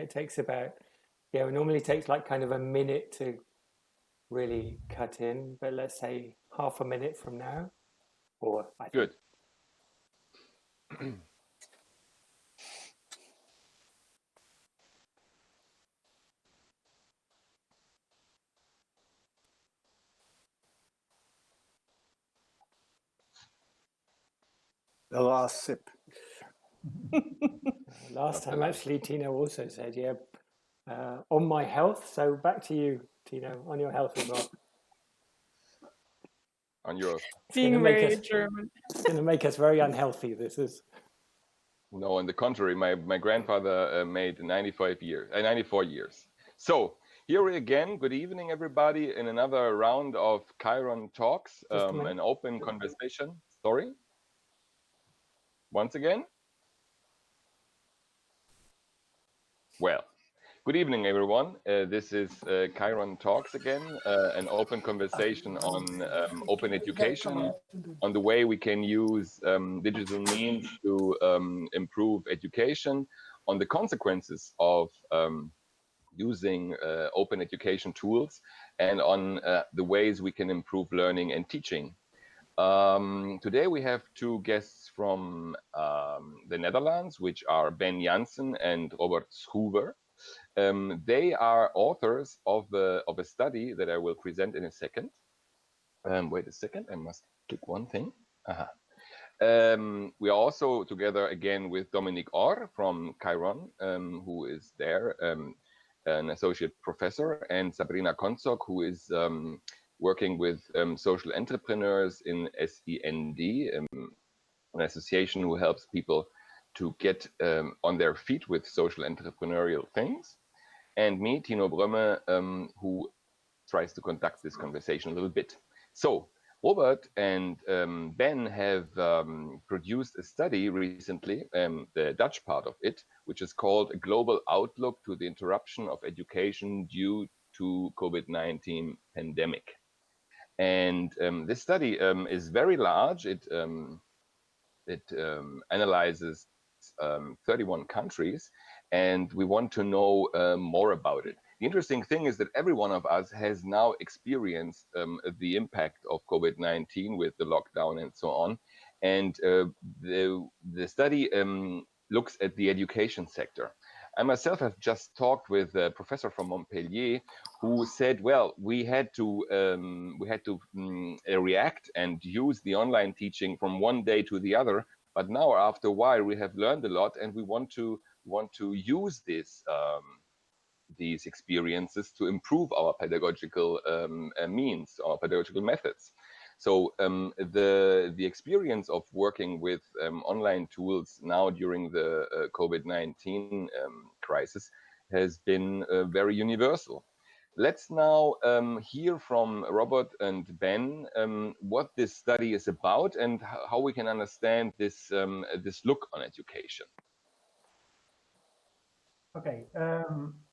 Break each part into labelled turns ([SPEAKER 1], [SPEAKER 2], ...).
[SPEAKER 1] It takes about, it normally takes like kind of a minute to really cut in, but let's say half a minute from now, or I think.
[SPEAKER 2] Good.
[SPEAKER 3] The last sip.
[SPEAKER 1] Last time, actually, Tino also said, on my health. So back to you, Tino, on your health as well.
[SPEAKER 2] On yours.
[SPEAKER 4] Being very German.
[SPEAKER 1] It's going to make us very unhealthy, this is.
[SPEAKER 2] No, on the contrary, my grandfather made 94 years. So here again, good evening, everybody, in another round of Kiron Talks, an open conversation. Sorry? Once again? Well, good evening, everyone. This is Kiron Talks again, an open conversation on open education, on the way we can use digital means to improve education, on the consequences of using open education tools, and on the ways we can improve learning and teaching. Today we have two guests from the Netherlands, which are Ben Jansen and Robert Schoover. They are authors of a study that I will present in a second. Wait a second, I must click one thing. We are also together again with Dominique Orr from Kiron, who is there, an associate professor, and Sabrina Konzok, who is working with social entrepreneurs in SEND, an association who helps people to get on their feet with social entrepreneurial things. And me, Tino Brömme, who tries to conduct this conversation a little bit. So Robert and Ben have produced a study recently, the Dutch part of it, which is called A Global Outlook to the Interruption of Education Due to COVID-19 Pandemic. And this study is very large. It analyzes 31 countries, and we want to know more about it. The interesting thing is that every one of us has now experienced the impact of COVID-19 with the lockdown and so on. And the study looks at the education sector. I myself have just talked with a professor from Montpellier who said, well, we had to react and use the online teaching from one day to the other. But now, after a while, we have learned a lot, and we want to use this these experiences to improve our pedagogical means, our pedagogical methods. So the experience of working with online tools now during the COVID-19 crisis has been very universal. Let's now hear from Robert and Ben what this study is about and how we can understand this this look on education.
[SPEAKER 5] Okay.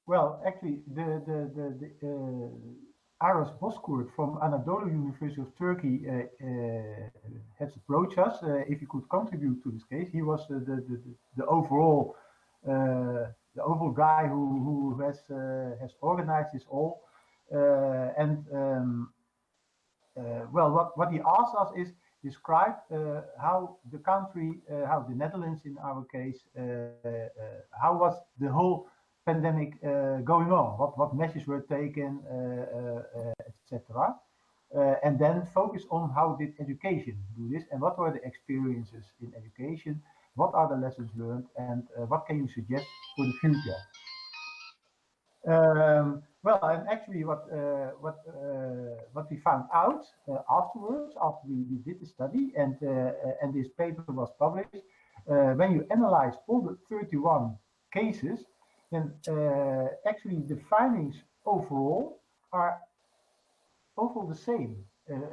[SPEAKER 5] Well, actually, the Aras Bozkurt from Anadolu University of Turkey has approached us if he could contribute to this case. He was the overall guy who has organized this all. Well, what he asked us is describe how the country, how the Netherlands in our case, how was the whole pandemic going on, what measures were taken, etc. And then focus on how did education do this and what were the experiences in education, what are the lessons learned, and what can you suggest for the future. Well, and actually, what we found out afterwards, after we did the study and this paper was published, when you analyze all the 31 cases, then actually the findings overall are overall the same.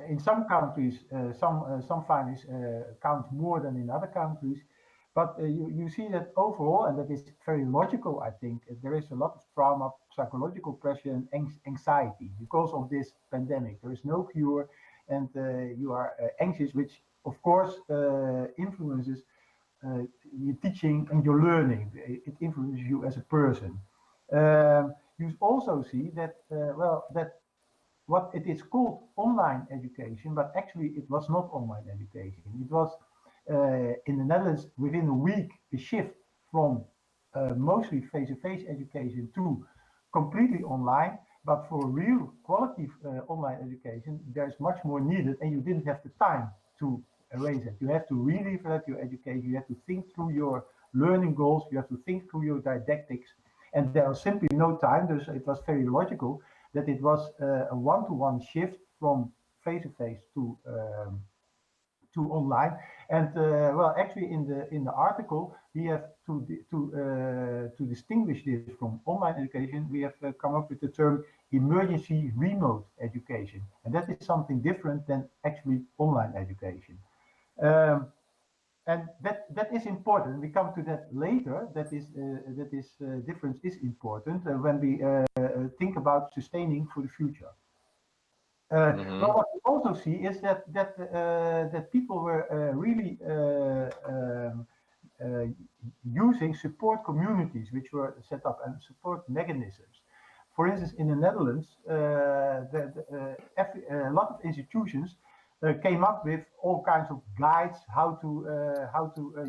[SPEAKER 5] In some countries, some findings count more than in other countries. But you see that overall, and that is very logical, I think, there is a lot of trauma, psychological pressure, and anxiety because of this pandemic. There is no cure, and you are anxious, which, of course, influences your teaching and your learning. It influences you as a person. You also see that, that what it is called online education, but actually it was not online education. It was in the Netherlands within a week, a shift from mostly face-to-face education to completely online. But for real quality online education, there's much more needed, and you didn't have the time to arrange it. You have to really develop your education. You have to think through your learning goals. You have to think through your didactics, and there was simply no time. So it was very logical that it was a one-to-one shift from face-to-face to online. And actually, in the article, we have to distinguish this from online education. We have come up with the term emergency remote education, and that is something different than actually online education. And that is important. We come to that later. That is difference is important when we think about sustaining for the future. But what we also see is that people were really using support communities which were set up and support mechanisms. For instance, in the Netherlands, a lot of institutions came up with all kinds of guides how to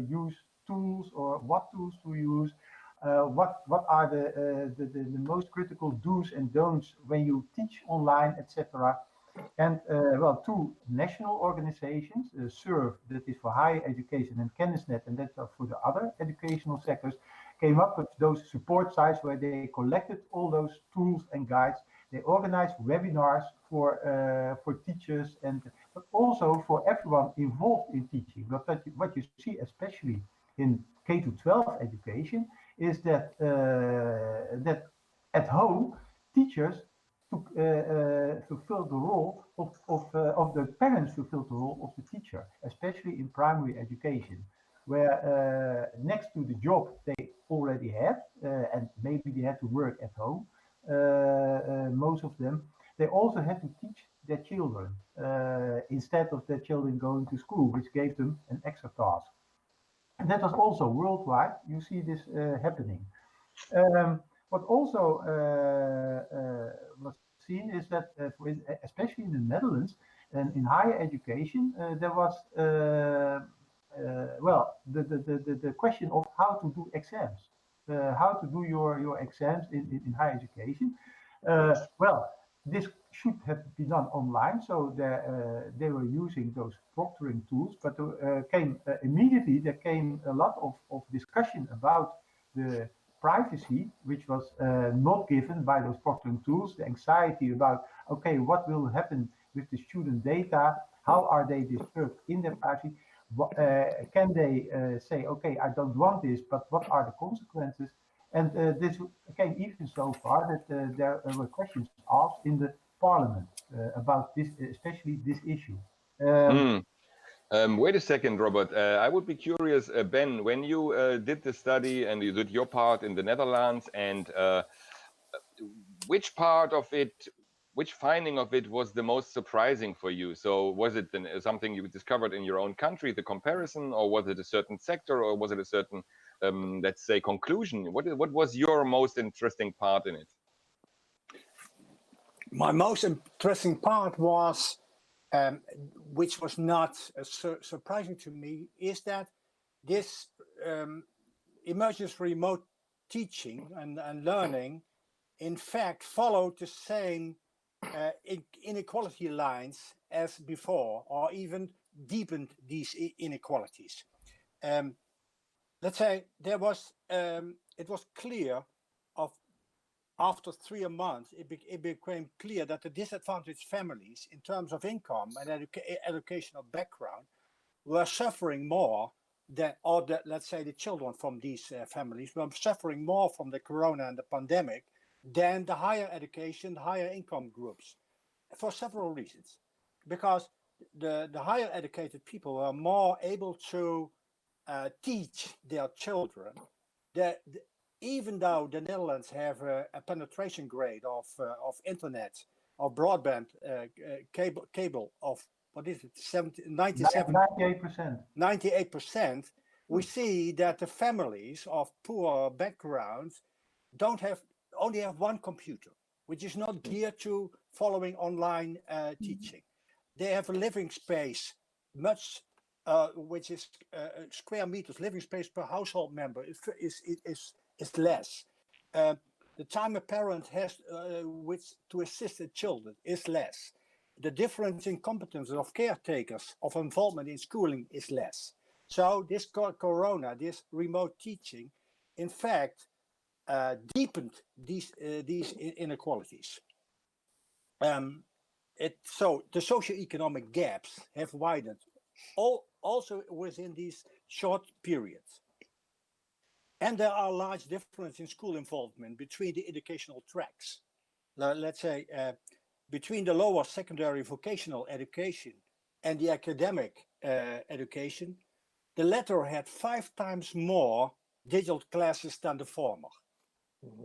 [SPEAKER 5] use tools, or what tools to use. What are the most critical do's and don'ts when you teach online, etc. And two national organizations, SURF, that is for higher education, and Kennisnet, and that's for the other educational sectors, came up with those support sites where they collected all those tools and guides. They organized webinars for teachers, but also for everyone involved in teaching. But what you see, especially in K-12 education, is that that at home teachers fulfilled the role of the parents, fulfilled the role of the teacher, especially in primary education, where next to the job they already had, and maybe they had to work at home, most of them, they also had to teach their children instead of their children going to school, which gave them an extra task. And that was also worldwide. You see this happening. What also was seen is that, especially in the Netherlands and in higher education, there was the question of how to do exams, how to do your exams in higher education. This should have been done online, so they were using those proctoring tools, but immediately there came a lot of discussion about the privacy, which was not given by those proctoring tools, the anxiety about, okay, what will happen with the student data, how are they disturbed in their privacy, can they say, okay, I don't want this, but what are the consequences? And this came even so far that there were questions asked in the parliament about this, especially this issue.
[SPEAKER 2] Wait a second, Robert. I would be curious, Ben, when you did the study and you did your part in the Netherlands, and which part of it, which finding of it was the most surprising for you? So was it something you discovered in your own country, the comparison, or was it a certain sector, or was it a certain, let's say, conclusion? What was your most interesting part in it?
[SPEAKER 3] My most interesting part was, which was not surprising to me, is that this emergence remote teaching and learning, in fact, followed the same inequality lines as before, or even deepened these inequalities. Let's say there was, it was clear after 3 months, it became clear that the disadvantaged families in terms of income and educational background were suffering more let's say the children from these families were suffering more from the corona and the pandemic than the higher education, higher income groups, for several reasons. Because the higher educated people are more able to teach their children. Even though the Netherlands have a penetration grade of internet, of broadband cable of, what is it, 98%, we see that the families of poor backgrounds don't have only have one computer, which is not geared to following online teaching. They have a living space, much which is square meters. Living space per household member is less. The time a parent has to assist the children is less. The difference in competences of caretakers, of involvement in schooling is less. So this corona, this remote teaching, in fact, deepened these inequalities. So the socioeconomic gaps have widened, also within these short periods. And there are large differences in school involvement between the educational tracks. Let's say between the lower secondary vocational education and the academic education, the latter had 5 times more digital classes than the former.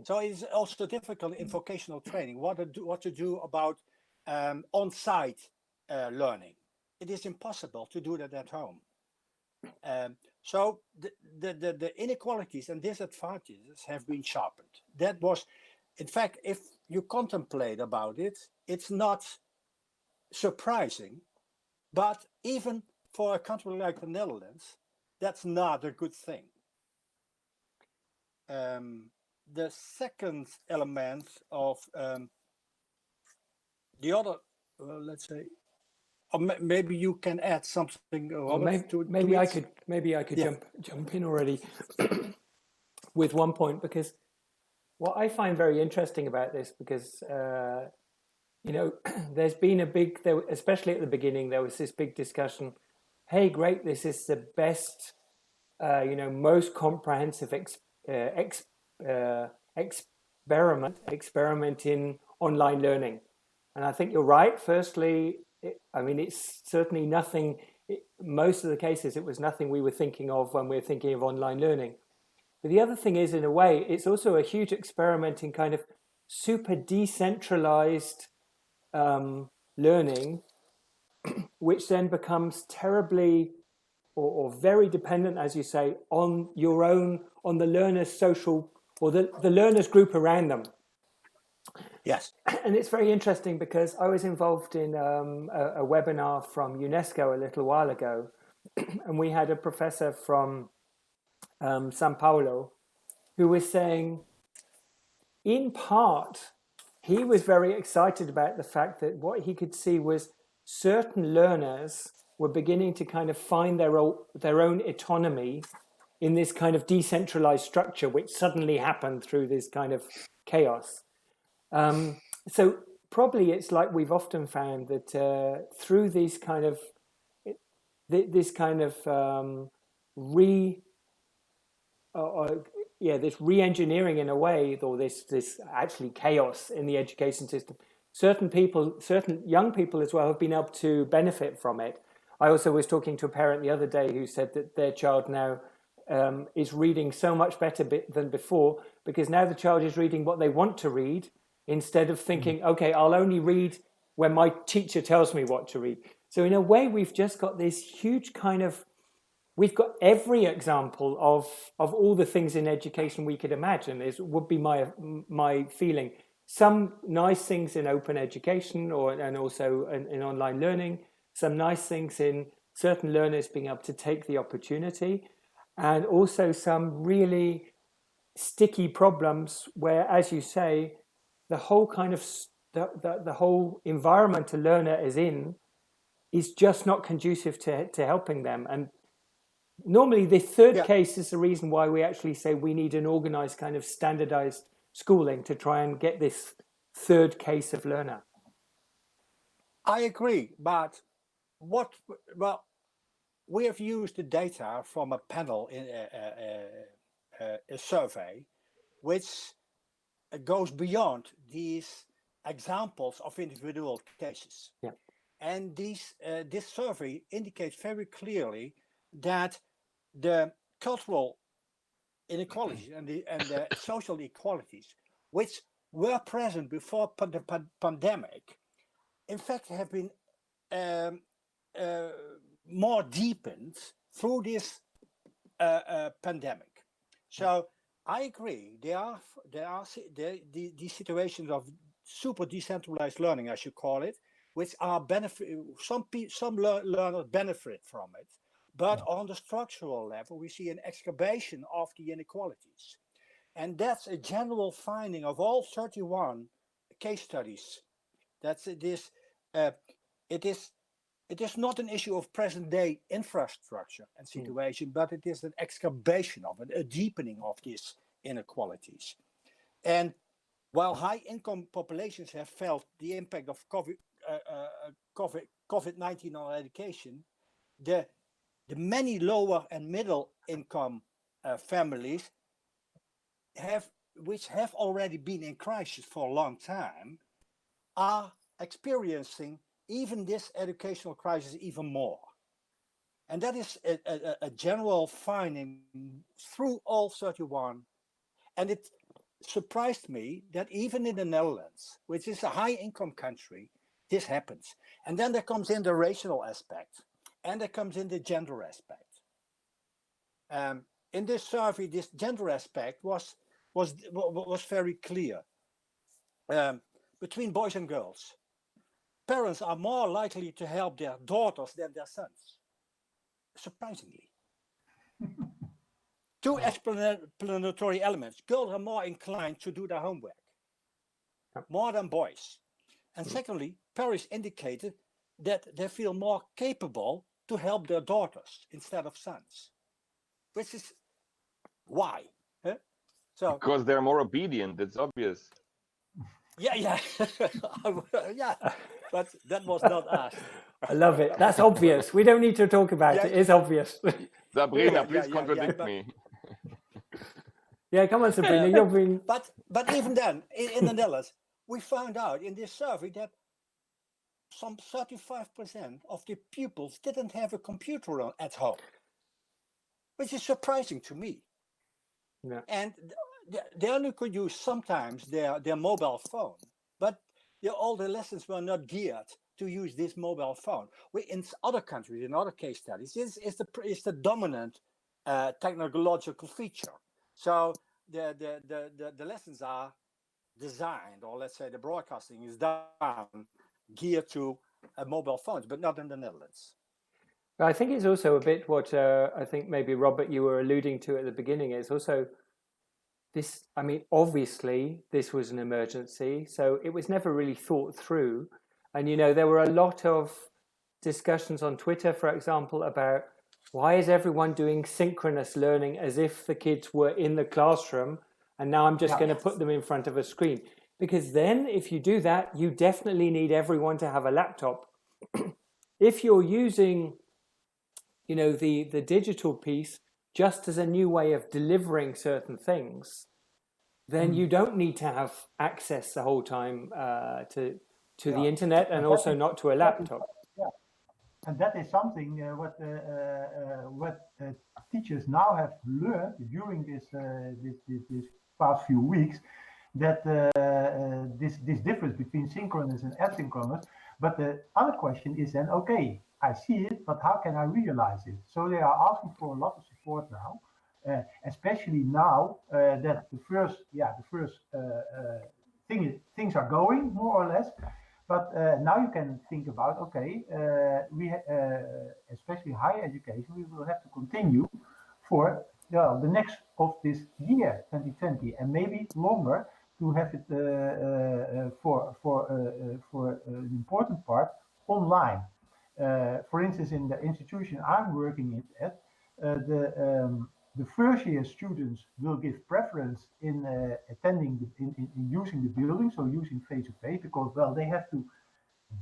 [SPEAKER 3] So it's also difficult in vocational training what to do about on-site learning. It is impossible to do that at home. So the inequalities and disadvantages have been sharpened. That was, in fact, if you contemplate about it, it's not surprising, but even for a country like the Netherlands, that's not a good thing. The second element of the other, let's say, or maybe you can add something. Robert,
[SPEAKER 1] maybe I could
[SPEAKER 3] Yeah.
[SPEAKER 1] jump in already with one point, because what I find very interesting about this, because there's been especially at the beginning, there was this big discussion. Hey, great! This is the best, most comprehensive experiment in online learning. And I think you're right. Firstly, it's certainly nothing. Most of the cases, it was nothing we were thinking of when we were thinking of online learning. But the other thing is, in a way, it's also a huge experiment in kind of super decentralized learning, which then becomes terribly or very dependent, as you say, on on the learner's social, or the learner's group around them.
[SPEAKER 3] Yes.
[SPEAKER 1] And it's very interesting because I was involved in a webinar from UNESCO a little while ago, and we had a professor from Sao Paulo who was saying, in part, he was very excited about the fact that what he could see was certain learners were beginning to kind of find their own autonomy in this kind of decentralized structure, which suddenly happened through this kind of chaos. So probably it's like we've often found that through these kind of this re-engineering in a way, or this actually chaos in the education system, certain young people as well have been able to benefit from it. I also was talking to a parent the other day who said that their child now is reading so much better than before, because now the child is reading what they want to read, instead of thinking, okay, I'll only read when my teacher tells me what to read. So in a way, we've just got this huge kind of, we've got every example of all the things in education we could imagine, would be my feeling. Some nice things in open education and also in online learning, some nice things in certain learners being able to take the opportunity, and also some really sticky problems where, as you say, the whole kind of the whole environment a learner is in is just not conducive to helping them. And normally the third case is the reason why we actually say we need an organized kind of standardized schooling to try and get this third case of learner.
[SPEAKER 3] I agree, but we have used the data from a panel in a survey, which goes beyond these examples of individual cases.
[SPEAKER 1] Yeah.
[SPEAKER 3] And this survey indicates very clearly that the cultural inequalities and the social inequalities, which were present before the pandemic, in fact have been more deepened through this pandemic. So I agree. These situations of super decentralized learning, as you call it, which are benefit. Some learners benefit from it, but on the structural level, we see an exacerbation of the inequalities, and that's a general finding of all 31 case studies. That's it is. It is it is not an issue of present day infrastructure and situation, but it is an exacerbation of it, a deepening of these inequalities. And while high income populations have felt the impact of COVID-19 on education, the, the many lower and middle income families which have already been in crisis for a long time, are experiencing even this educational crisis even more. And that is a general finding through all 31. And it surprised me that even in the Netherlands, which is a high income country, this happens. And then there comes in the racial aspect, and there comes in the gender aspect. In this survey, this gender aspect was very clear. Between boys and girls, parents are more likely to help their daughters than their sons. Surprisingly. Two explanatory elements. Girls are more inclined to do their homework, more than boys. And secondly, parents indicated that they feel more capable to help their daughters instead of sons. Which is why? Huh? So
[SPEAKER 2] because they're more obedient, that's obvious.
[SPEAKER 3] yeah, yeah. But that was not asked.
[SPEAKER 1] I love it. That's obvious. We don't need to talk about it. It's obvious.
[SPEAKER 2] Sabrina, please contradict me.
[SPEAKER 1] Yeah, come on, Sabrina. You're being...
[SPEAKER 3] But even then, in the Netherlands, we found out in this survey that some 35% of the pupils didn't have a computer at home, which is surprising to me.
[SPEAKER 1] Yeah.
[SPEAKER 3] And they only could use sometimes their mobile phone, but all the lessons were not geared to use this mobile phone. In other countries, in other case studies, this is the dominant technological feature. So the lessons are designed, or let's say the broadcasting is done, geared to mobile phones, but not in the Netherlands.
[SPEAKER 1] I think it's also a bit what I think maybe, Robert, you were alluding to at the beginning. It's also this, I mean, obviously this was an emergency, so it was never really thought through. And, you know, there were a lot of discussions on Twitter, for example, about why is everyone doing synchronous learning as if the kids were in the classroom and now I'm just going to put them in front of a screen. Because then if you do that, you definitely need everyone to have a laptop. If you're using, you know, the digital piece just as a new way of delivering certain things, then you don't need to have access the whole time to the internet, and also not to a laptop.
[SPEAKER 5] And that is something what teachers now have learned during this past few weeks, that this difference between synchronous and asynchronous. But the other question is then, okay, I see it, but how can I realize it? So they are asking for a lot of support now, especially now that the first things are going more or less. But now you can think about, okay, especially higher education, we will have to continue for the next of this year, 2020, and maybe longer, to have it for an important part online. For instance, in the institution I'm working at, the first year students will give preference in attending, in using the building, so using face-to-face, because, well, they have to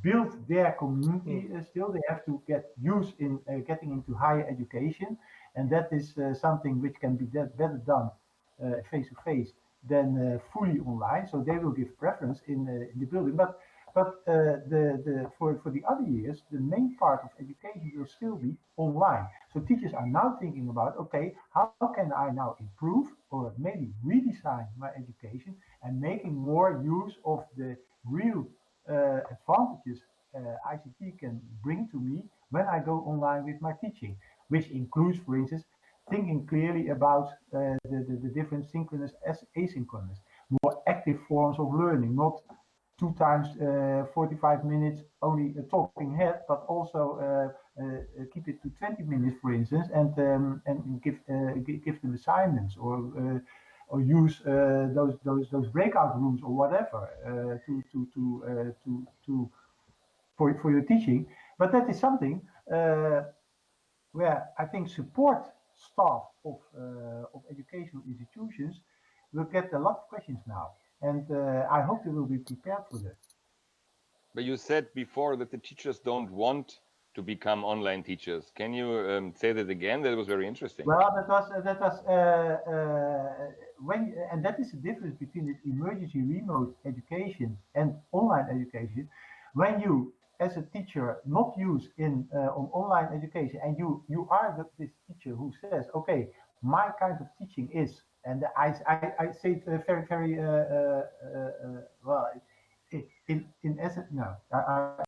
[SPEAKER 5] build their community still. They have to get used in getting into higher education, and that is something which can be better done face-to-face than fully online. So they will give preference in the building. But for the other years, the main part of education will still be online. So teachers are now thinking about, okay, how can I now improve or maybe redesign my education and making more use of the real advantages ICT can bring to me when I go online with my teaching, which includes, for instance, thinking clearly about the different synchronous as asynchronous, more active forms of learning, not 2 times 45 minutes only a talking head, but also keep it to 20 minutes, for instance, and give them assignments or use those breakout rooms or whatever for your teaching. But that is something where I think support staff of educational institutions will get a lot of questions now, and I hope they will be prepared for that.
[SPEAKER 2] But you said before that the teachers don't want to become online teachers. Can you say that again? That was very interesting.
[SPEAKER 5] Well, that was when, and that is the difference between the emergency remote education and online education. When you, as a teacher, not use on online education, and you are this teacher who says, okay, my kind of teaching is, and I say it very well. In essence, no,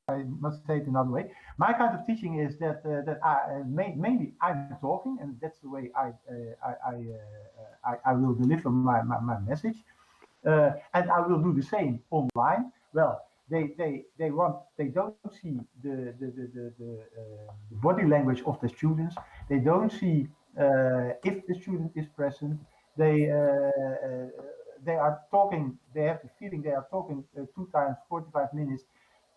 [SPEAKER 5] I must say it another way. My kind of teaching is that mainly I'm talking, and that's the way I will deliver my message, and I will do the same online. Well, they don't see the body language of the students. They don't see if the student is present. They are talking, they have the feeling they are talking 2 times 45 minutes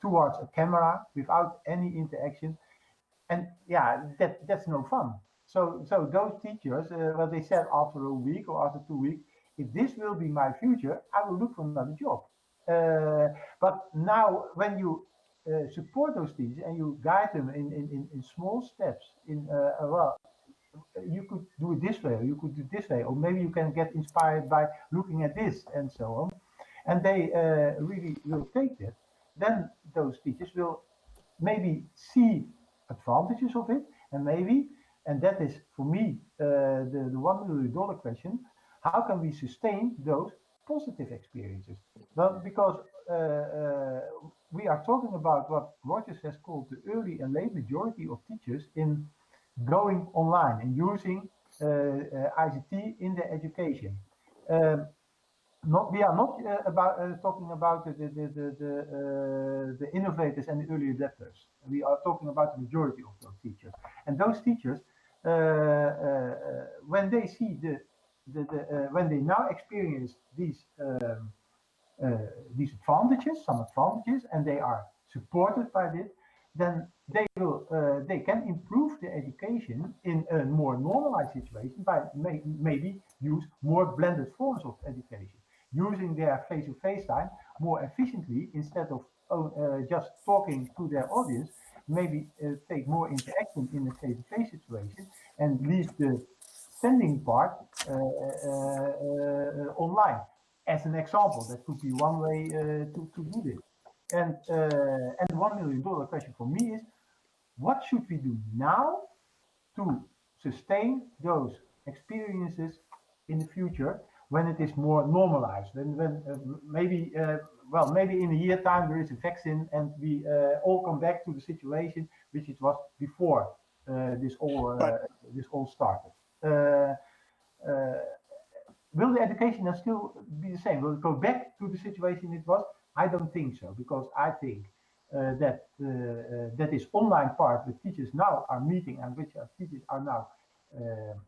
[SPEAKER 5] towards a camera without any interaction. And yeah, that's no fun. So those teachers, well, they said after a week or after 2 weeks, if this will be my future, I will look for another job. But now when you support those teachers and you guide them in small steps, well, you could do it this way, or you could do it this way, or maybe you can get inspired by looking at this and so on. And they really will take that. Then those teachers will maybe see advantages of it, and maybe, and that is for me the $1 million question: how can we sustain those positive experiences? Well, because we are talking about what Rogers has called the early and late majority of teachers in going online and using ICT in their education. We are not talking about the innovators and the early adapters. We are talking about the majority of those teachers. And those teachers, when they see when they now experience these advantages, some advantages, and they are supported by this, then they can improve the education in a more normalized situation by maybe use more blended forms of education, using their face-to-face time more efficiently instead of just talking to their audience. Maybe take more interaction in the face-to-face situation and leave the sending part online. As an example, that could be one way to do this. And $1 million question for me is, what should we do now to sustain those experiences in the future when it is more normalized? When maybe maybe in a year time there is a vaccine and we all come back to the situation which it was before this all started. Will the education then still be the same? Will it go back to the situation it was? I don't think so, because I think that this online part that teachers now are meeting and which teachers are now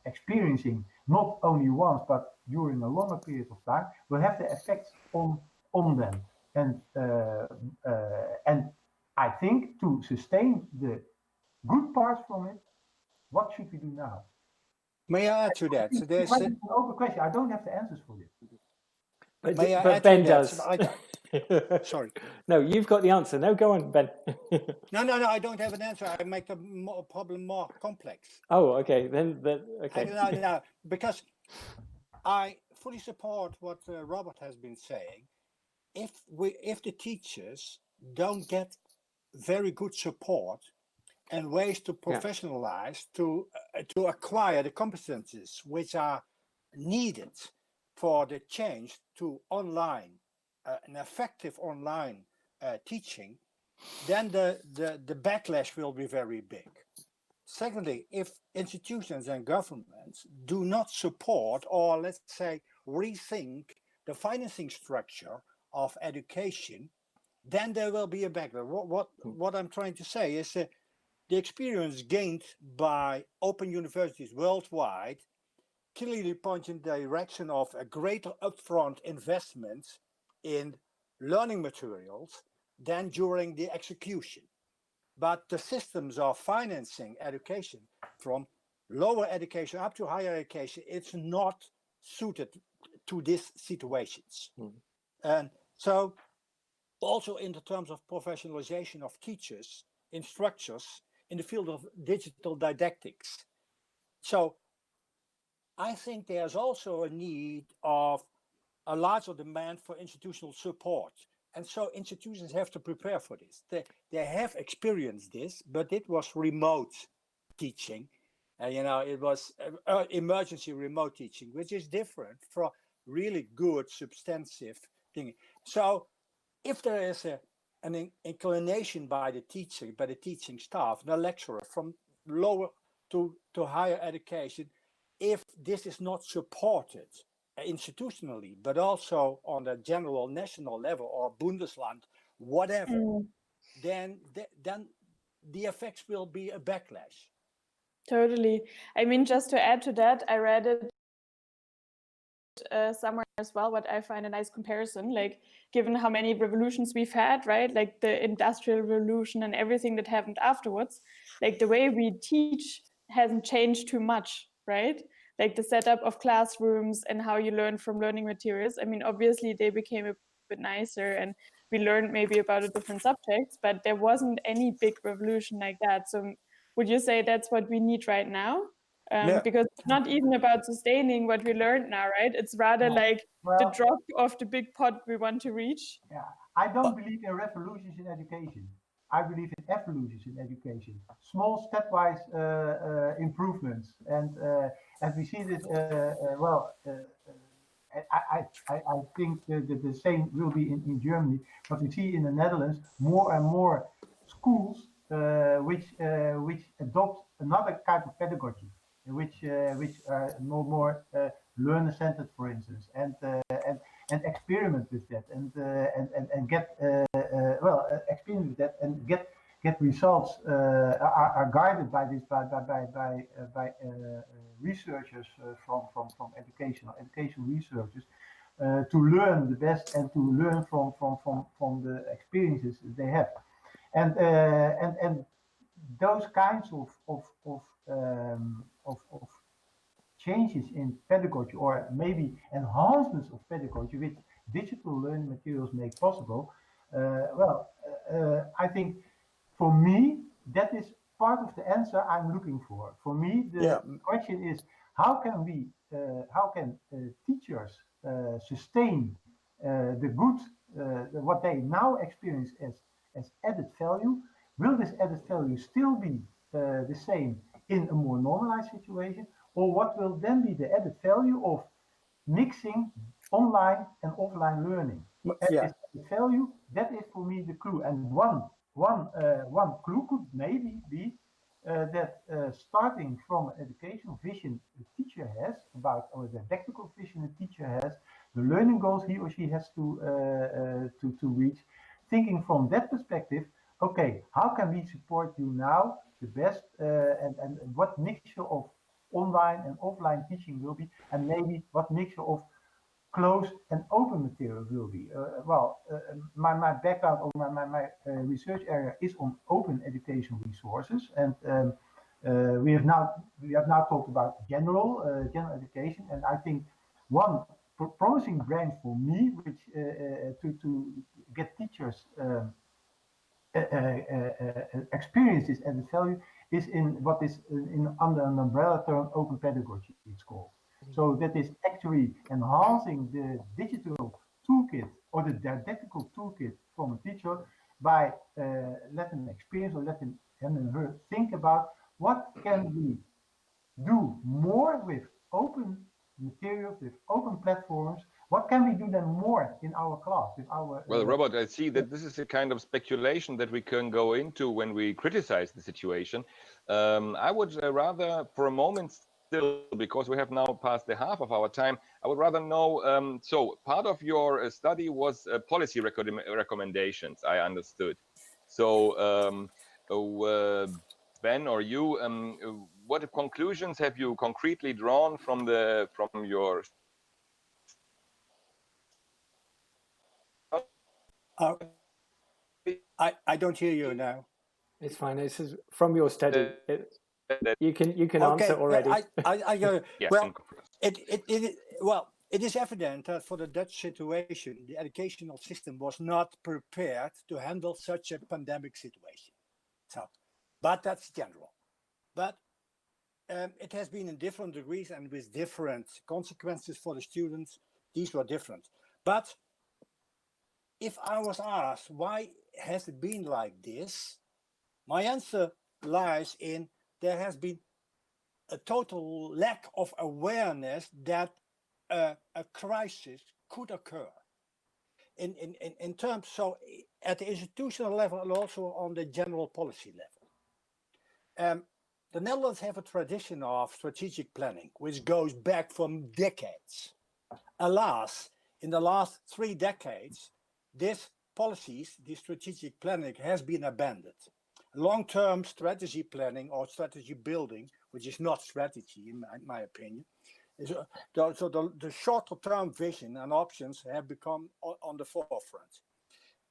[SPEAKER 5] experiencing not only once but during a longer period of time will have the effects on them. And I think to sustain the good parts from it, what should we do now?
[SPEAKER 3] May I add to that? So there's
[SPEAKER 5] an open question. I don't have the answers for this.
[SPEAKER 1] But Ben does.
[SPEAKER 3] Sorry.
[SPEAKER 1] No, you've got the answer. No, go on, Ben.
[SPEAKER 3] No, I don't have an answer. I make the problem more complex.
[SPEAKER 1] Oh, okay. Then okay.
[SPEAKER 3] No, because I fully support what Robert has been saying. If the teachers don't get very good support and ways to professionalize, to acquire the competencies which are needed for the change to online, an effective online teaching, then the backlash will be very big. secondly, if institutions and governments do not support, or let's say rethink, the financing structure of education, then there will be a backlash. What I'm trying to say is the experience gained by open universities worldwide clearly points in the direction of a greater upfront investment in learning materials than during the execution. But the systems of financing education from lower education up to higher education, it's not suited to these situations. And so also in the terms of professionalization of teachers, instructors in the field of digital didactics. So I think there's also a need of a larger demand for institutional support. And so institutions have to prepare for this. They have experienced this, but it was remote teaching. It was emergency remote teaching, which is different from really good, substantive thing. So if there is an inclination by the teacher, by the teaching staff, the lecturer, from lower to higher education, if this is not supported institutionally, but also on the general national level or Bundesland, whatever, then the effects will be a backlash.
[SPEAKER 4] Totally. I mean, just to add to that, I read it somewhere as well, what I find a nice comparison, like given how many revolutions we've had, right? Like the Industrial Revolution and everything that happened afterwards, like the way we teach hasn't changed too much, right? Like the setup of classrooms and how you learn from learning materials. I mean, obviously they became a bit nicer and we learned maybe about the different subjects, but there wasn't any big revolution like that. So would you say that's what we need right now? Because it's not even about sustaining what we learned now, right? It's rather like the drop of the big pot we want to reach.
[SPEAKER 5] Yeah, I don't believe in revolutions in education. I believe in evolutions in education, small stepwise improvements, and we see this. I think the same will be in Germany, but we see in the Netherlands more and more schools which adopt another kind of pedagogy, which are more learner-centered, for instance, and experiment with that, and get experiment with that, and get results. Are guided by this by researchers from education researchers to learn the best and to learn from the experiences they have, and those kinds of changes in pedagogy, or maybe enhancements of pedagogy, which digital learning materials make possible. I think for me, that is part of the answer I'm looking for. For me, the question is, how can teachers sustain the good, what they now experience as added value? Will this added value still be the same in a more normalized situation? Or what will then be the added value of mixing online and offline learning? This added value, that is for me the clue. And one clue could maybe be that starting from an educational vision the teacher has about, or the didactical vision the teacher has, the learning goals he or she has to reach, thinking from that perspective, okay, how can we support you now the best, and what mixture of online and offline teaching will be, and maybe what mixture of closed and open material will be. My background, or my research area is on open educational resources, and we have now talked about general education, and I think one promising branch for me, which to get teachers experiences added value, is in what is under an umbrella term open pedagogy, it's called. So that is actually enhancing the digital toolkit or the didactical toolkit from a teacher by letting them experience, or letting him and her think about what can we do more with open materials, with open platforms, What can we do then more in our class with our?
[SPEAKER 2] Well, Robert, I see that this is a kind of speculation that we can go into when we criticize the situation. I would rather, for a moment still, because we have now passed the half of our time, I would rather know, so part of your study was policy recommendations, I understood. So, Ben or you, what conclusions have you concretely drawn from your
[SPEAKER 3] I don't hear you now.
[SPEAKER 1] It's fine. This is from your study. You can answer already.
[SPEAKER 3] I go.
[SPEAKER 2] yeah,
[SPEAKER 3] Well, it is evident that for the Dutch situation, the educational system was not prepared to handle such a pandemic situation. So, but that's general. But it has been in different degrees and with different consequences for the students. These were different. But if I was asked why has it been like this, my answer lies in there has been a total lack of awareness that a crisis could occur. In terms, so at the institutional level and also on the general policy level. The Netherlands have a tradition of strategic planning, which goes back from decades. Alas, in the last 3 decades, these policies, this strategic planning has been abandoned. Long-term strategy planning or strategy building, which is not strategy in my opinion, so the shorter-term vision and options have become on the forefront.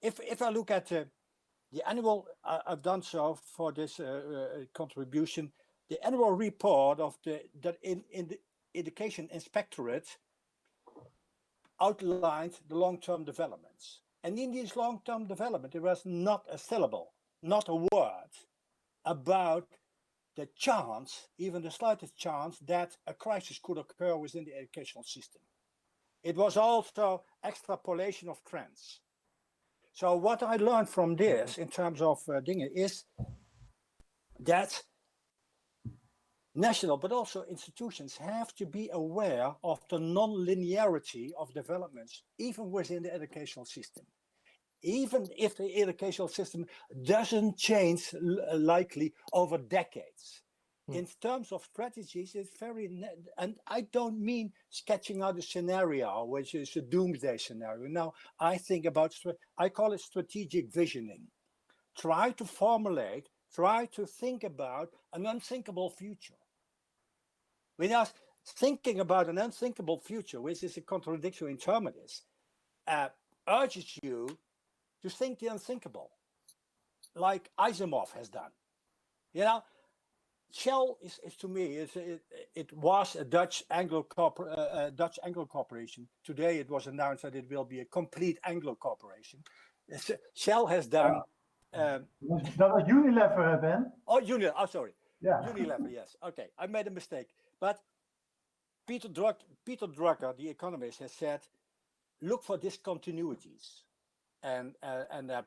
[SPEAKER 3] If I look at the annual, I've done so for this contribution, the annual report of that in the Education Inspectorate outlined the long-term developments. And in this long-term development, there was not a syllable, not a word about the chance, even the slightest chance, that a crisis could occur within the educational system. It was also extrapolation of trends. So what I learned from this in terms of dingen is that national, but also institutions have to be aware of the non-linearity of developments, even within the educational system. Even if the educational system doesn't change likely over decades. In terms of strategies, it's very, and I don't mean sketching out a scenario, which is a doomsday scenario. Now, I think about, I call it strategic visioning. Try to formulate, try to think about an unthinkable future. Without thinking about an unthinkable future, which is a contradiction in terms of this, urges you to think the unthinkable, like Asimov has done. You know, Shell is to me, it was a Dutch Anglo corporation. Today it was announced that it will be a complete Anglo corporation. Shell has done.
[SPEAKER 5] That was Unilever, Ben.
[SPEAKER 3] Oh, Unilever. Oh, sorry.
[SPEAKER 5] Yeah.
[SPEAKER 3] Unilever. Yes. Okay, I made a mistake. But Peter Drucker, the economist, has said, look for discontinuities. And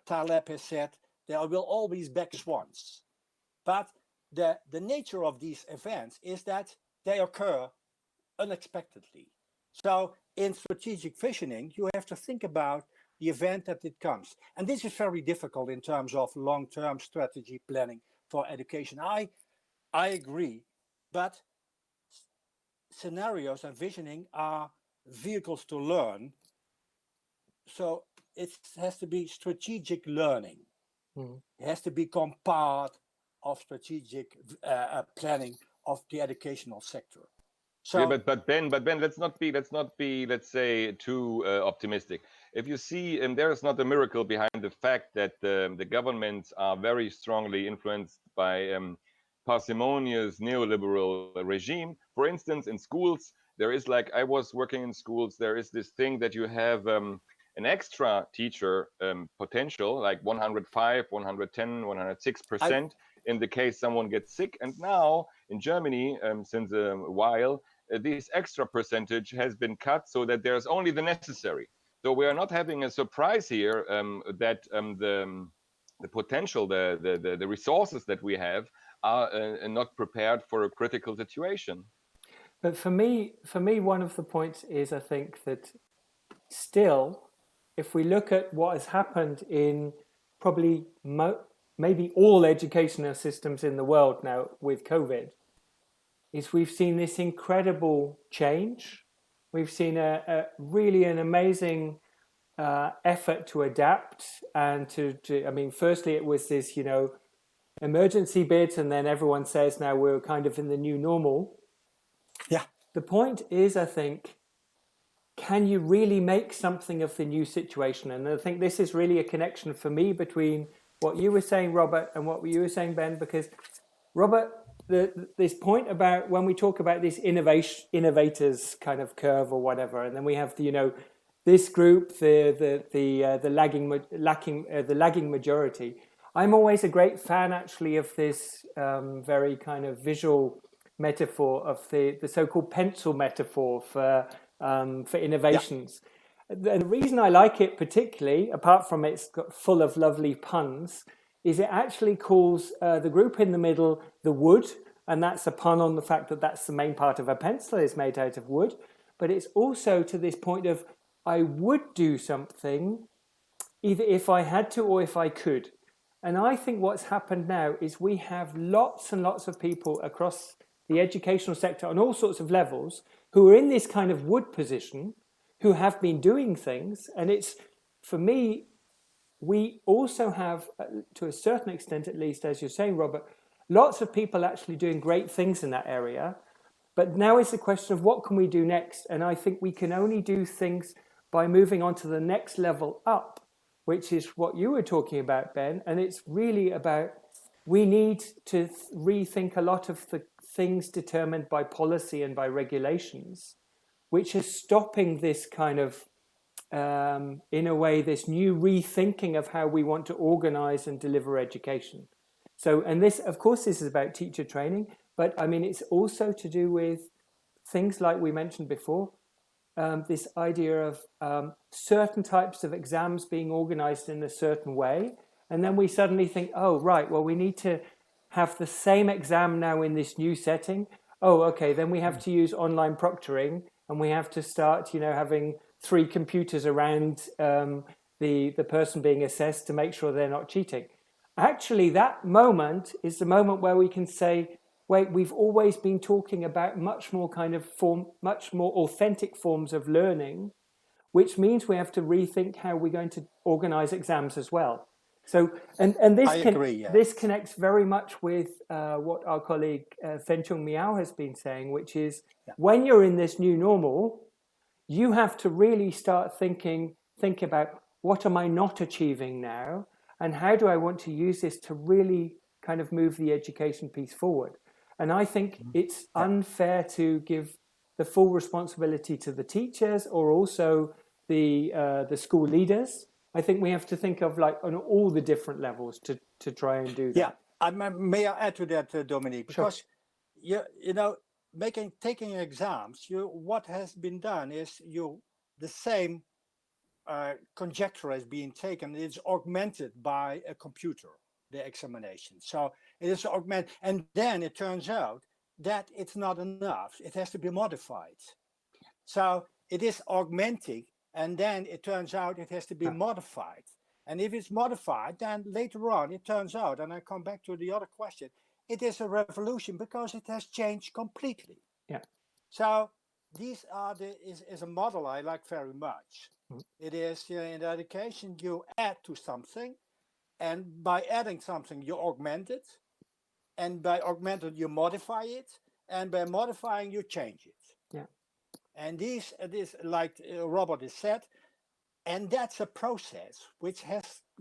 [SPEAKER 3] Taleb has said there will always be black swans. But the nature of these events is that they occur unexpectedly. So in strategic visioning, you have to think about the event that it comes. And this is very difficult in terms of long-term strategy planning for education. I agree, but scenarios and visioning are vehicles to learn. So it has to be strategic learning. It has to become part of strategic planning of the educational sector. So,
[SPEAKER 2] yeah, but Ben, let's not be, let's say, too optimistic. If you see, there is not a miracle behind the fact that the governments are very strongly influenced by parsimonious neoliberal regime. For instance, in schools, there is, like, I was working in schools, there is this thing that you have an extra teacher potential, like 105, 110, 106% in the case someone gets sick. And now in Germany, since a while, this extra percentage has been cut so that there's only the necessary. So we are not having a surprise here that the potential, the resources that we have are not prepared for a critical situation.
[SPEAKER 1] But for me, one of the points is, I think that still, if we look at what has happened in probably maybe all educational systems in the world now with COVID, is we've seen this incredible change. We've seen a really an amazing effort to adapt and to, I mean, firstly it was this, you know, emergency bit, and then everyone says now we're kind of in the new normal.
[SPEAKER 3] Yeah.
[SPEAKER 1] The point is, I think, can you really make something of the new situation? And I think this is really a connection for me between what you were saying, Robert, and what you were saying, Ben, because Robert, this point about when we talk about this innovators kind of curve or whatever, and then we have the, you know, this group, the lagging majority. I'm always a great fan, actually, of this very kind of visual metaphor of the so-called pencil metaphor for innovations. Yeah. The reason I like it particularly, apart from it's got full of lovely puns, is it actually calls the group in the middle the wood, and that's a pun on the fact that that's the main part of a pencil is made out of wood. But it's also to this point of I would do something either if I had to or if I could. And I think what's happened now is we have lots and lots of people across the educational sector on all sorts of levels who are in this kind of wood position, who have been doing things. And it's, for me, we also have, to a certain extent at least, as you're saying, Robert, lots of people actually doing great things in that area. But now it's the question of what can we do next? And I think we can only do things by moving on to the next level up, which is what you were talking about, Ben. And it's really about, we need to rethink a lot of the things determined by policy and by regulations, which is stopping this kind of, in a way, this new rethinking of how we want to organize and deliver education. So, and this, of course, this is about teacher training, but I mean, it's also to do with things like we mentioned before, this idea of certain types of exams being organized in a certain way. And then we suddenly think, oh, right, well, we need to have the same exam now in this new setting. Oh, okay, then we have to use online proctoring, and we have to start, you know, having 3 computers around the person being assessed to make sure they're not cheating. Actually, that moment is the moment where we can say, wait, we've always been talking about much more much more authentic forms of learning, which means we have to rethink how we're going to organize exams as well. So, and this connects very much with what our colleague Fenchung Miao has been saying, which is when you're in this new normal, you have to really start think about what am I not achieving now, and how do I want to use this to really kind of move the education piece forward. And I think it's unfair to give the full responsibility to the teachers or also the school leaders. I think we have to think of like on all the different levels to try and do that.
[SPEAKER 3] Yeah, may I add to that, Dominique? Because you know, taking exams, what has been done is the same conjecture is being taken. It's augmented by a computer, the examination. So it is augmented, and then it turns out that it's not enough. It has to be modified. So it is augmenting, and then it turns out it has to be modified. And if it's modified, then later on it turns out, and I come back to the other question, it is a revolution because it has changed completely.
[SPEAKER 1] Yeah.
[SPEAKER 3] So these are is a model I like very much. It is, you know, in education you add to something, and by adding something you augment it, and by augmented you modify it, and by modifying you change it.
[SPEAKER 1] Yeah.
[SPEAKER 3] And this like Robert has said, and that's a process which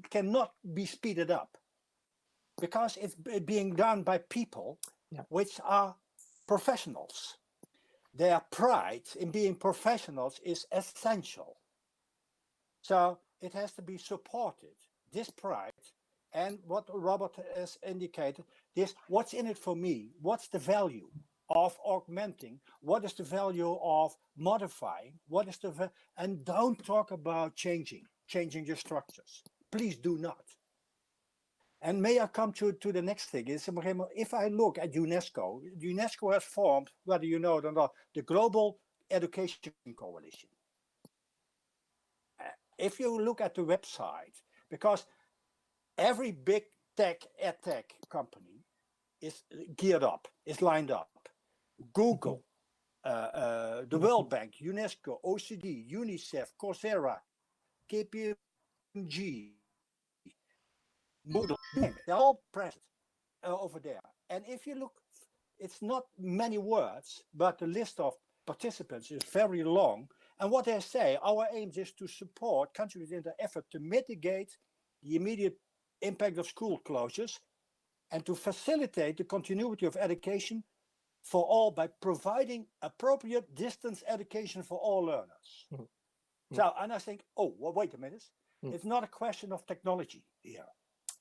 [SPEAKER 3] cannot be speeded up because it's being done by people which are professionals. Their pride in being professionals is essential. So it has to be supported, this pride, and what Robert has indicated, this what's in it for me, what's the value of augmenting, what is the value of modifying, what is the and don't talk about changing your structures. Please do not. And may I come to the next thing is, if I look at UNESCO has formed, whether you know it or not, the Global Education Coalition. if you look at the website, because every big edtech company is geared up, is lined up. Google, the World Bank, UNESCO, OECD, UNICEF, Coursera, KPMG, Moodle, they're all present over there. And if you look, it's not many words, but the list of participants is very long. And what they say, our aim is to support countries in their effort to mitigate the immediate impact of school closures and to facilitate the continuity of education for all by providing appropriate distance education for all learners. So, and I think, oh, well, wait a minute. It's not a question of technology here.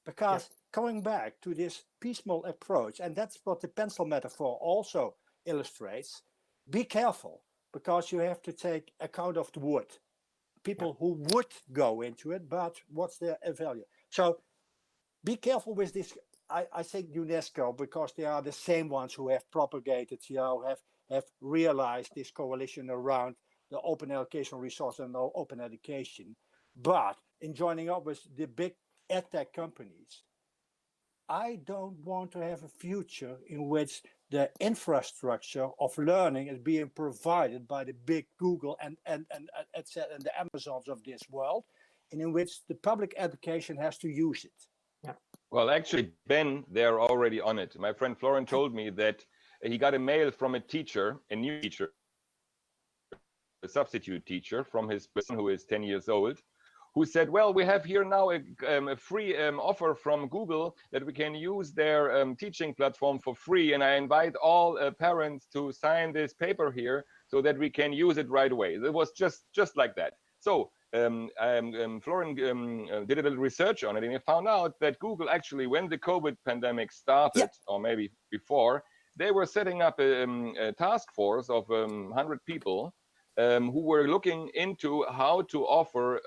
[SPEAKER 3] Because coming back to this piecemeal approach, and that's what the pencil metaphor also illustrates, be careful, because you have to take account of the wood. People who would go into it, but what's their value? So be careful with this. I think UNESCO, because they are the same ones who have propagated, have realized this coalition around the open educational resource and open education. But in joining up with the big edtech companies, I don't want to have a future in which the infrastructure of learning is being provided by the big Google and etc. and the Amazons of this world, and in which the public education has to use it.
[SPEAKER 2] Well, actually, Ben, they're already on it. My friend Florian told me that he got a mail from a teacher, a new teacher, a substitute teacher from his son who is 10 years old, who said, well, we have here now a free offer from Google that we can use their teaching platform for free. And I invite all parents to sign this paper here so that we can use it right away. It was just like that. So Florian did a little research on it, and he found out that Google actually, when the COVID pandemic started, or maybe before, they were setting up a task force of 100 people who were looking into how to offer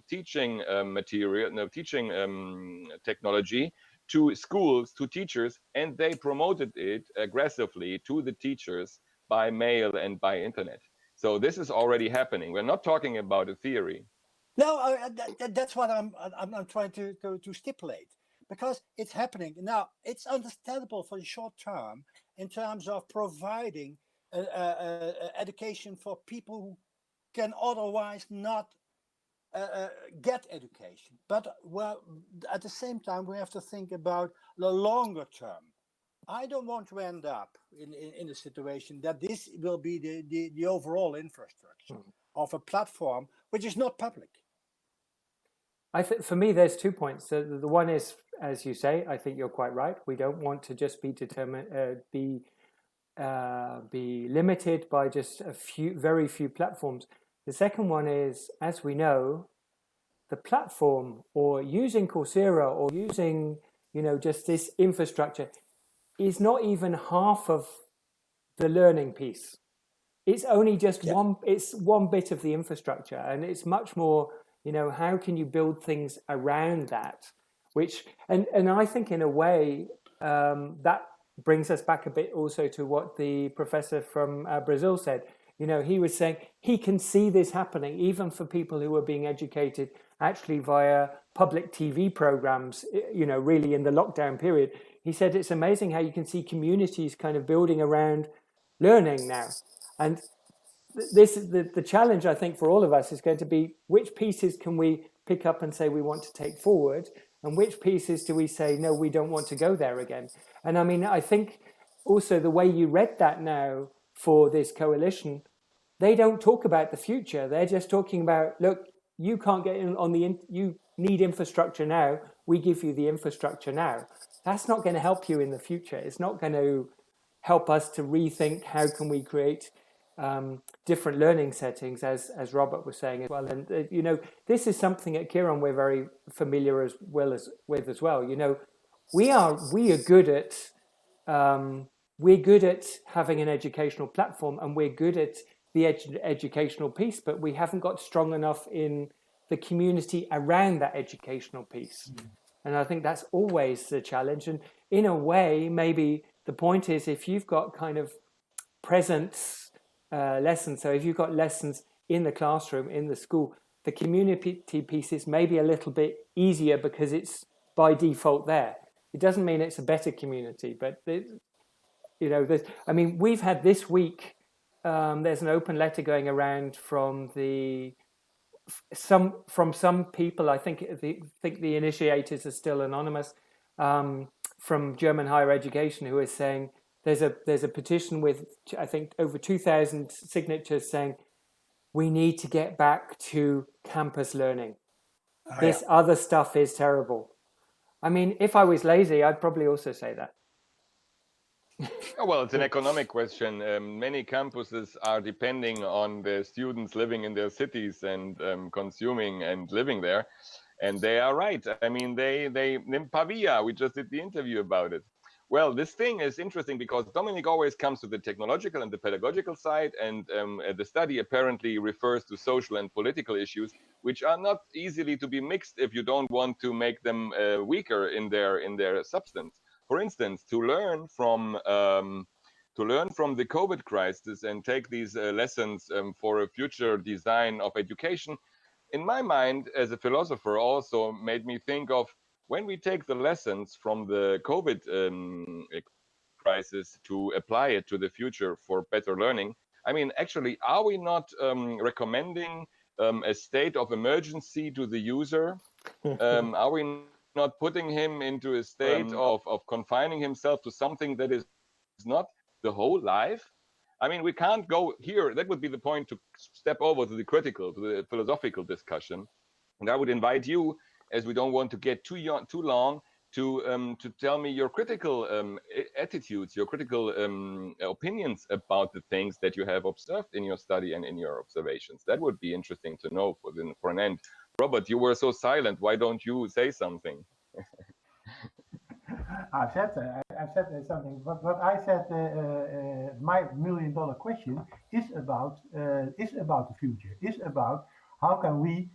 [SPEAKER 2] teaching material, teaching technology to schools, to teachers, and they promoted it aggressively to the teachers by mail and by internet. So this is already happening. We're not talking about a theory.
[SPEAKER 3] No, that's what I'm trying to stipulate, because it's happening now. It's understandable for the short term in terms of providing education for people who can otherwise not get education. But at the same time, we have to think about the longer term. I don't want to end up in a situation that this will be the overall infrastructure of a platform which is not public.
[SPEAKER 1] I think for me, there's 2 points. So the one is, as you say, I think you're quite right. We don't want to just be limited by just very few platforms. The second one is, as we know, the platform or using Coursera or using, just this infrastructure is not even half of the learning piece. It's only just one bit of the infrastructure, and it's much more, how can you build things around that? Which, and I think in a way, that brings us back a bit also to what the professor from Brazil said. He was saying he can see this happening even for people who are being educated actually via public TV programs, really in the lockdown period. He said it's amazing how you can see communities kind of building around learning now. And this is the challenge, I think, for all of us is going to be which pieces can we pick up and say we want to take forward, and which pieces do we say, no, we don't want to go there again. And I mean, I think also the way you read that now for this coalition, they don't talk about the future. They're just talking about, look, you can't get in on you need infrastructure now. We give you the infrastructure now. That's not going to help you in the future. It's not going to help us to rethink how can we create different learning settings, as Robert was saying as well. And this is something at Kiron we're very familiar with as well. We are good at having an educational platform, and we're good at the educational piece, but we haven't got strong enough in the community around that educational piece. And I think that's always the challenge. And in a way, maybe the point is, if you've got kind of presence lessons, so if you've got lessons in the classroom, in the school, the community piece is maybe a little bit easier because it's by default there. It doesn't mean it's a better community, but I mean, we've had this week. There's an open letter going around from some people. I think the initiators are still anonymous, from German higher education, who is saying there's a petition with, I think, over 2,000 signatures saying we need to get back to campus learning. This other stuff is terrible. I mean, if I was lazy, I'd probably also say that.
[SPEAKER 2] Oh, well, it's an economic question. Many campuses are depending on the students living in their cities and consuming and living there. And they are right. I mean, they in Pavia, we just did the interview about it. Well, this thing is interesting because Dominic always comes to the technological and the pedagogical side, and the study apparently refers to social and political issues, which are not easily to be mixed if you don't want to make them weaker in their substance. For instance, to learn from the COVID crisis and take these lessons for a future design of education, in my mind, as a philosopher, also made me think of when we take the lessons from the COVID crisis to apply it to the future for better learning. I mean, actually, are we not recommending a state of emergency to the user? Are we not putting him into a state of confining himself to something that is not the whole life? I mean, we can't go here. That would be the point to step over to the philosophical discussion. And I would invite you, as we don't want to get too long, to tell me your critical attitudes, your critical opinions about the things that you have observed in your study and in your observations. That would be interesting to know for an end. Robert, you were so silent. Why don't you say something?
[SPEAKER 5] I've said something, but what I said, my $1 million question is about the future. Is about how can we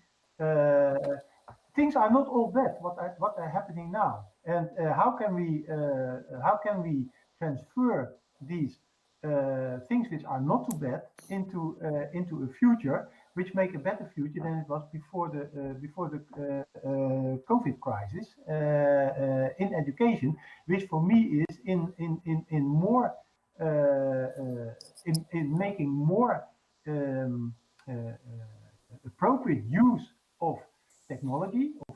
[SPEAKER 5] things are not all bad. What are happening now, and how can we transfer these things which are not too bad into a future which make a better future than it was before the COVID crisis in education, which for me is in more in making more appropriate use of technology, of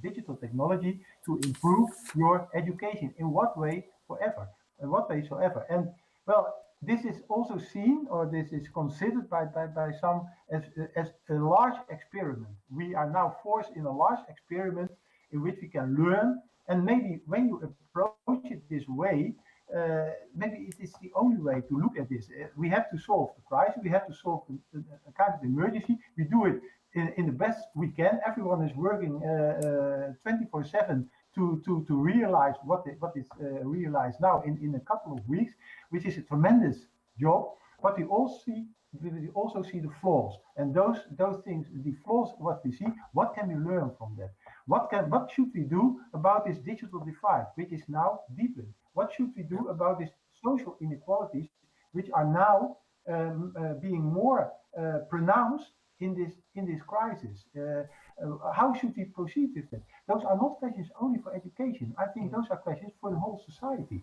[SPEAKER 5] digital technology, to improve your education. In what way forever? In what way soever? And well, this is also seen, or this is considered by some as a large experiment. We are now forced in a large experiment in which we can learn, and maybe when you approach it this way, maybe it is the only way to look at this. We have to solve the crisis. We have to solve a kind of emergency. We do it in the best we can. Everyone is working 24/7 to realize what is realized now in a couple of weeks, which is a tremendous job. But we also see the flaws, and those things, the flaws, what we see. What can we learn from that? What should we do about this digital divide, which is now deepened? What should we do about these social inequalities, which are now being more pronounced in this crisis? How should we proceed with that? Those are not questions only for education. I think those are questions for the whole society.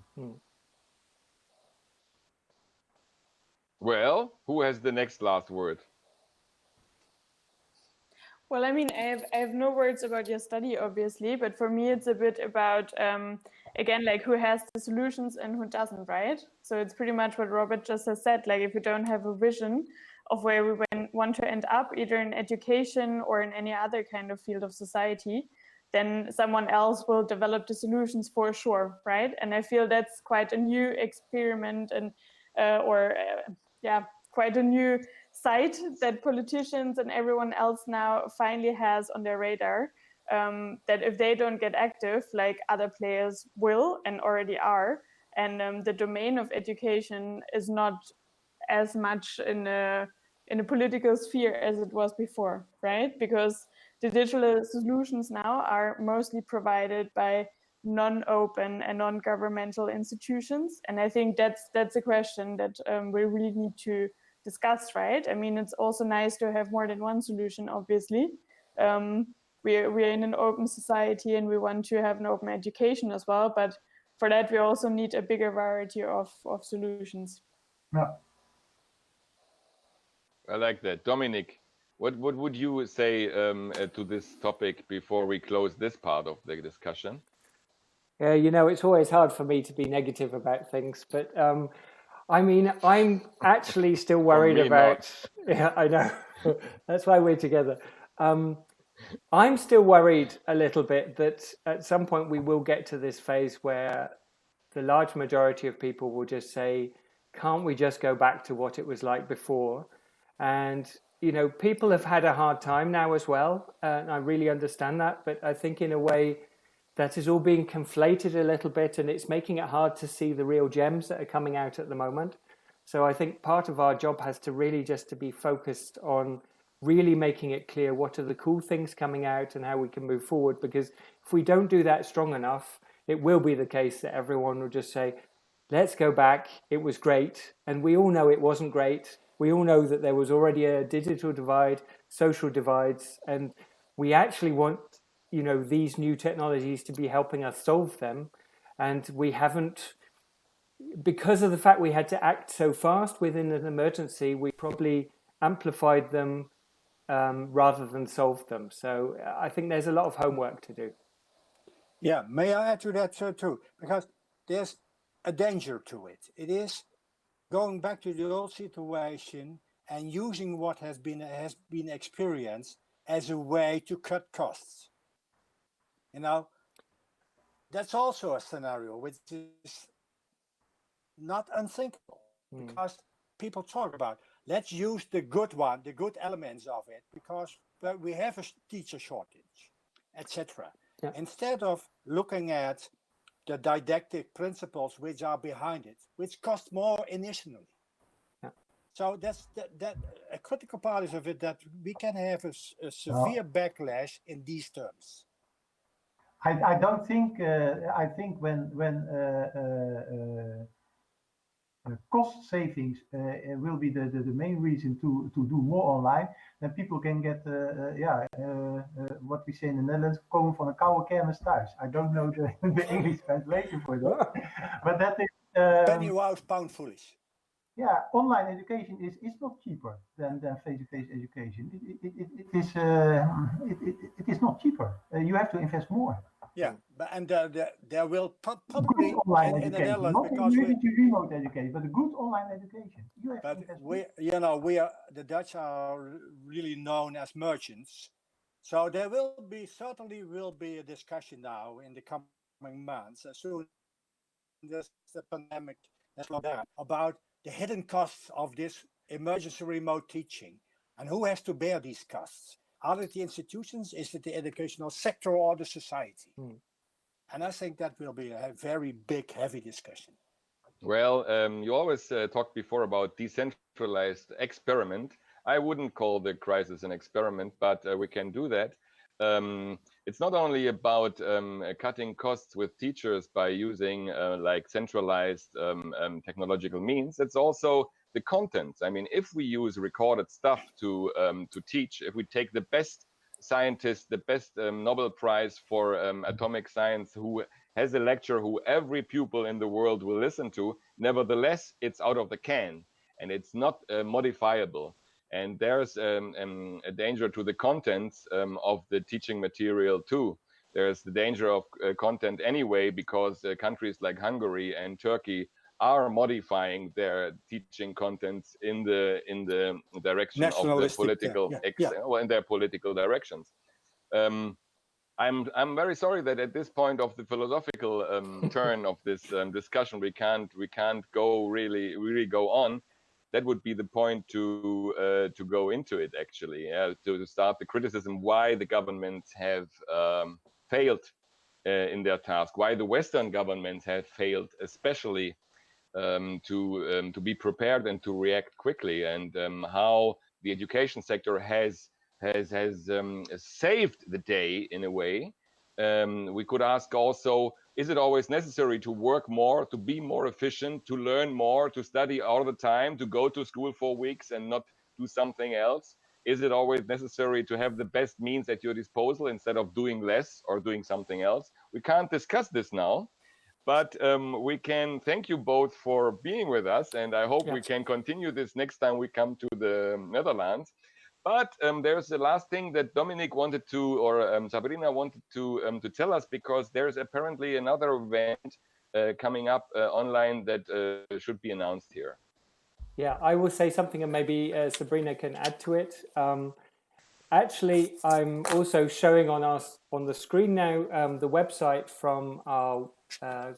[SPEAKER 2] Well, who has the next last word?
[SPEAKER 4] Well, I mean, I have no words about your study, obviously, but for me, it's a bit about, again, like who has the solutions and who doesn't, right? So it's pretty much what Robert just has said. Like, if we don't have a vision of where we want to end up, either in education or in any other kind of field of society, then someone else will develop the solutions for sure, right? And I feel that's quite a new experiment and, quite a new sight that politicians and everyone else now finally has on their radar, that if they don't get active, like other players will and already are, and the domain of education is not as much in a political sphere as it was before, right? Because the digital solutions now are mostly provided by non-open and non-governmental institutions, and I think that's a question that we really need to discussed, right? I mean, it's also nice to have more than one solution, obviously. We're in an open society and we want to have an open education as well, but for that we also need a bigger variety of solutions.
[SPEAKER 5] Yeah.
[SPEAKER 2] I like that. Dominic, what would you say to this topic before we close this part of the discussion?
[SPEAKER 1] Yeah, you know, it's always hard for me to be negative about things, but I mean, I'm actually still worried about. Yeah, I know. That's why we're together. I'm still worried a little bit that at some point we will get to this phase where the large majority of people will just say, can't we just go back to what it was like before? And, you know, people have had a hard time now as well. And I really understand that. But I think in a way that is all being conflated a little bit, and it's making it hard to see the real gems that are coming out at the moment. So I think part of our job has to really just to be focused on really making it clear what are the cool things coming out and how we can move forward. Because if we don't do that strong enough, it will be the case that everyone will just say, let's go back, it was great. And we all know it wasn't great. We all know that there was already a digital divide, social divides, and we actually want, you know, these new technologies to be helping us solve them. And we haven't, because of the fact we had to act so fast within an emergency, we probably amplified them rather than solved them. So I think there's a lot of homework to do.
[SPEAKER 3] Yeah, may I add to that too? Because there's a danger to it. It is going back to the old situation and using what has been experienced as a way to cut costs. You know, that's also a scenario which is not unthinkable, because people talk about, let's use the good elements of it, because we have a teacher shortage, etc. Yeah. Instead of looking at the didactic principles which are behind it, which cost more initially. Yeah. So that's that a critical part is of it, that we can have a severe backlash in these terms.
[SPEAKER 5] I don't think. I think when cost savings will be the main reason to do more online, then people can get what we say in the Netherlands, komen van een koude kermis thuis. I don't know the English translation for that, but that is
[SPEAKER 3] penny wise, pound foolish.
[SPEAKER 5] Yeah, online education is not cheaper than face-to-face education. It is not cheaper. You have to invest more.
[SPEAKER 3] Yeah, but there will probably
[SPEAKER 5] good online education, not related to remote education, but a good online education. You have to invest more.
[SPEAKER 3] The Dutch are really known as merchants, so there certainly will be a discussion now in the coming months, as soon as the pandemic has slowed down, about the hidden costs of this emergency remote teaching, and who has to bear these costs. Are it the institutions? Is it the educational sector or the society? And I think that will be a very big, heavy discussion.
[SPEAKER 2] Well, you always talked before about decentralized experiment. I wouldn't call the crisis an experiment, but we can do that. It's not only about cutting costs with teachers by using like centralized technological means. It's also the content. I mean, if we use recorded stuff to teach, if we take the best scientist, the best Nobel Prize for atomic science, who has a lecture who every pupil in the world will listen to, nevertheless, it's out of the can and it's not modifiable. And there's a danger to the contents of the teaching material too. There's the danger of content anyway, because countries like Hungary and Turkey are modifying their teaching contents in the direction of the political, in their political directions. I'm very sorry that at this point of the philosophical turn of this discussion, we can't go really go on. That would be the point to go into it, actually, to start the criticism why the governments have failed in their task, why the Western governments have failed, especially to be prepared and to react quickly, and how the education sector has saved the day in a way We could ask also, is it always necessary to work more, to be more efficient, to learn more, to study all the time, to go to school for weeks and not do something else? Is it always necessary to have the best means at your disposal instead of doing less or doing something else? We can't discuss this now, but we can thank you both for being with us, and I hope we can continue this next time we come to the Netherlands. But there's the last thing that Dominic wanted to, or Sabrina wanted to tell us, because there's apparently another event coming up online that should be announced here.
[SPEAKER 1] Yeah, I will say something and maybe Sabrina can add to it. Actually, I'm also showing on the screen now the website from our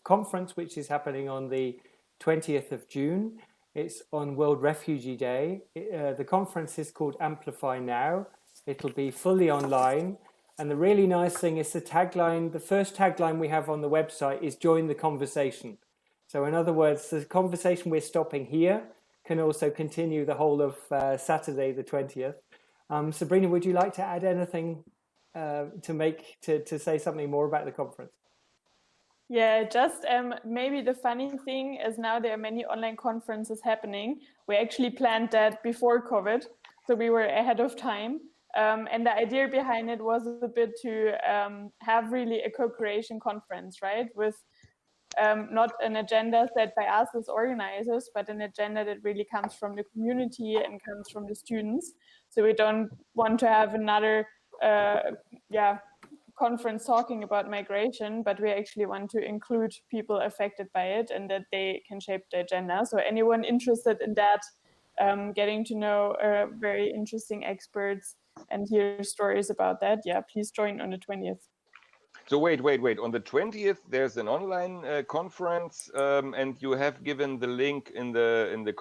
[SPEAKER 1] conference, which is happening on the 20th of June. It's on World Refugee Day. The conference is called Amplify Now. It'll be fully online. And the really nice thing is the tagline, the first tagline we have on the website is join the conversation. So in other words, the conversation we're stopping here can also continue the whole of Saturday, the 20th. Sabrina, would you like to add anything to say something more about the conference?
[SPEAKER 4] Yeah, just maybe the funny thing is now there are many online conferences happening. We actually planned that before COVID, so we were ahead of time. And the idea behind it was a bit to have really a co-creation conference, right? With not an agenda set by us as organizers, but an agenda that really comes from the community and comes from the students. So we don't want to have another conference talking about migration, but we actually want to include people affected by it and that they can shape the agenda. So anyone interested in that, getting to know very interesting experts and hear stories about that, yeah, please join on the 20th.
[SPEAKER 2] So wait. On the 20th, there's an online conference, and you have given the link in the